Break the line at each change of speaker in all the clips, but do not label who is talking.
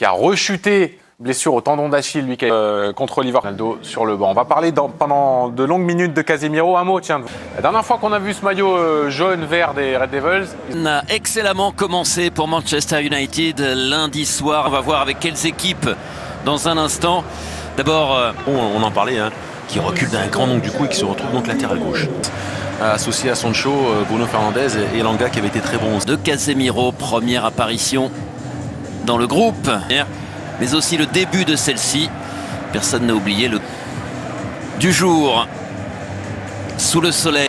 qui a rechuté. Blessure au tendon d'Achille, lui, qui est contre Liverpool. Ronaldo sur le banc. On va parler pendant de longues minutes de Casemiro. Un mot, tiens. La dernière fois qu'on a vu ce maillot jaune-vert des Red Devils.
On a excellemment commencé pour Manchester United lundi soir. On va voir avec quelles équipes dans un instant. D'abord,
on en parlait, hein, qui recule d'un grand nombre du coup et qui se retrouve donc latéral gauche. Associé à Sancho, Bruno Fernandes et Elanga qui avait été très bons.
De Casemiro, première apparition dans le groupe. Mais aussi le début de celle-ci. Personne n'a oublié le du jour sous le soleil.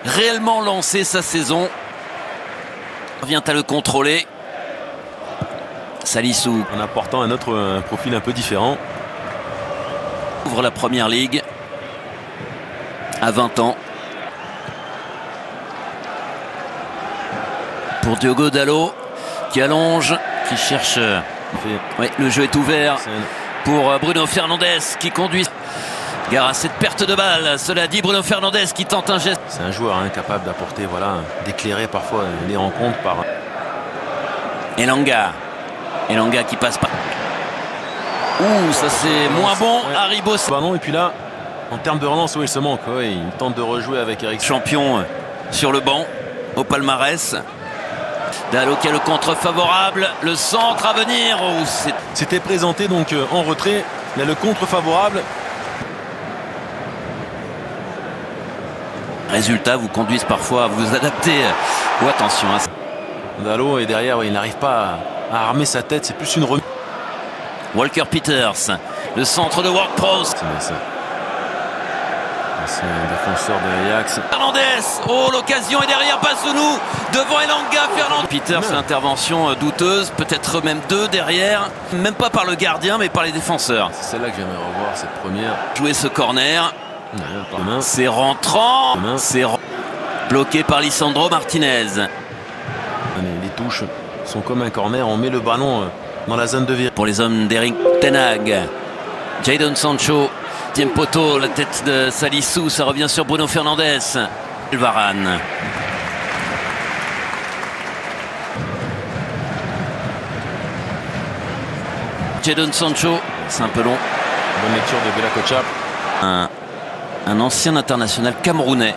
Réellement lancé sa saison. Vient à le contrôler. Salissou.
En apportant un autre profil un peu différent.
Ouvre la première ligue à 20 ans. Pour Diogo Dalot qui allonge, qui cherche. Oui, le jeu est ouvert pour Bruno Fernandes qui conduit. Gare à cette perte de balle. Cela dit, Bruno Fernandes qui tente un geste.
C'est un joueur capable d'apporter, voilà, d'éclairer parfois les rencontres par.
Elanga. Elanga qui passe pas. Ouh, ça c'est moins bon.
Ouais.
Haribo.
Ballon, et puis là, en termes de relance, il se manque. Ouais, il tente de rejouer avec Eric.
Champion sur le banc au palmarès. Dalot qui a le contre favorable, le centre à venir. Oh,
c'était présenté donc en retrait. Il y a le contre favorable.
Résultats vous conduisent parfois à vous adapter. Oh, attention.
Dalot est derrière, ouais, il n'arrive pas à armer sa tête. C'est plus une remise.
Walker Peters, le centre de Ward-Prowse.
C'est un défenseur de l'Ajax.
Fernandes, oh l'occasion est derrière Basounou, devant Elanga. Fernandes. Peters, intervention douteuse, peut-être même deux derrière, même pas par le gardien mais par les défenseurs.
C'est celle-là que j'aimerais revoir, cette première.
Jouer ce corner, c'est rentrant, c'est bloqué par Lisandro Martinez.
Les touches sont comme un corner, on met le ballon dans la zone de virage.
Pour les hommes d'Eric Ten Hag, Jadon Sancho. Deuxième poteau, la tête de Salissou, ça revient sur Bruno Fernandes. Varane. Jadon Sancho, c'est un peu long.
Bonne lecture de Bella Kocha.
Un ancien international camerounais.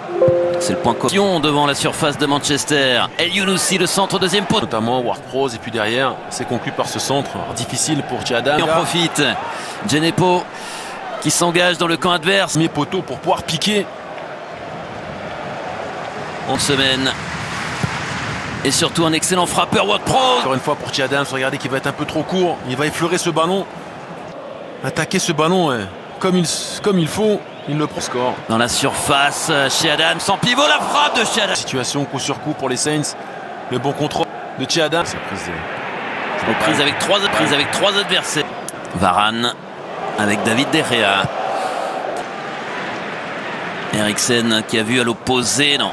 C'est le point commun devant la surface de Manchester. El Younousi, le centre, deuxième poteau.
Notamment Ward-Prowse, et puis derrière, c'est conclu par ce centre difficile pour Tchadam.
Il en profite. Djenepo qui s'engage dans le camp adverse.
Mes poteaux pour pouvoir piquer.
En semaine. Et surtout un excellent frappeur, Ward-Prowse.
Encore une fois pour Tchadam, regardez qu'il va être un peu trop court. Il va effleurer ce ballon. Attaquer ce ballon comme il faut. Il le prend score.
Dans la surface, chez Adams, sans pivot, la frappe de chez Adams.
Situation coup sur coup pour les Saints. Le bon contrôle de chez Adams.
Prise avec trois adversaires. Varane avec David De Gea. Eriksen qui a vu à l'opposé, non.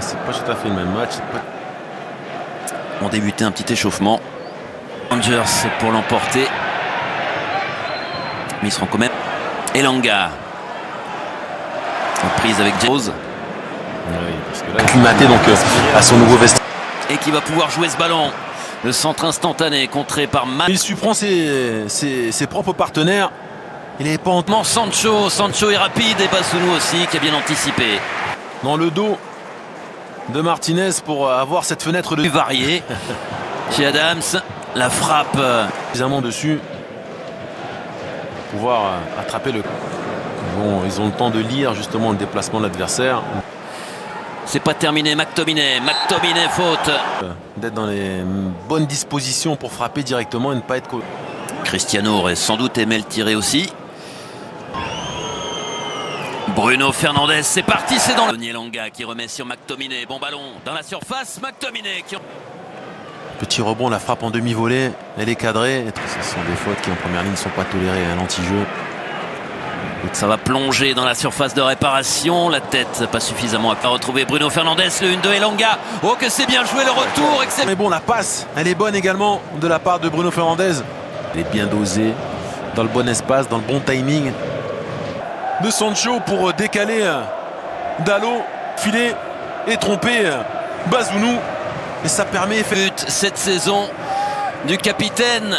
C'est pas tout à fait le même match.
On débutait un petit échauffement. Rangers pour l'emporter. Mais ils seront quand même. Elanga. En prise avec Rose.
Oui, parce que là, acclimaté donc à son nouveau vestiaire.
Et qui va pouvoir jouer ce ballon. Le centre instantané contré par
Il surprend ses propres partenaires. Il est pas en
Sancho est rapide et Basounou aussi qui a bien anticipé.
Dans le dos de Martinez pour avoir cette fenêtre de
variée. Chez Adams, la frappe.
Suffisamment dessus. Pouvoir attraper le. Bon, ils ont le temps de lire justement le déplacement de l'adversaire.
C'est pas terminé, McTominay faute.
D'être dans les bonnes dispositions pour frapper directement et ne pas être.
Cristiano aurait sans doute aimé le tirer aussi. Bruno Fernandes, c'est parti, c'est dans le. Elanga qui remet sur McTominay, bon ballon dans la surface, McTominay qui.
Petit rebond, la frappe en demi-volée, elle est cadrée. Ce sont des fautes qui en première ligne ne sont pas tolérées à l'anti-jeu.
Ça va plonger dans la surface de réparation. La tête pas suffisamment à retrouver Bruno Fernandes. Le 1 de Elanga. Oh que c'est bien joué le retour.
Mais bon, la passe, elle est bonne également de la part de Bruno Fernandes. Elle est bien dosée, dans le bon espace, dans le bon timing. De Sancho pour décaler Dalot, filer et tromper Basounou. Et ça permet.
But cette saison du capitaine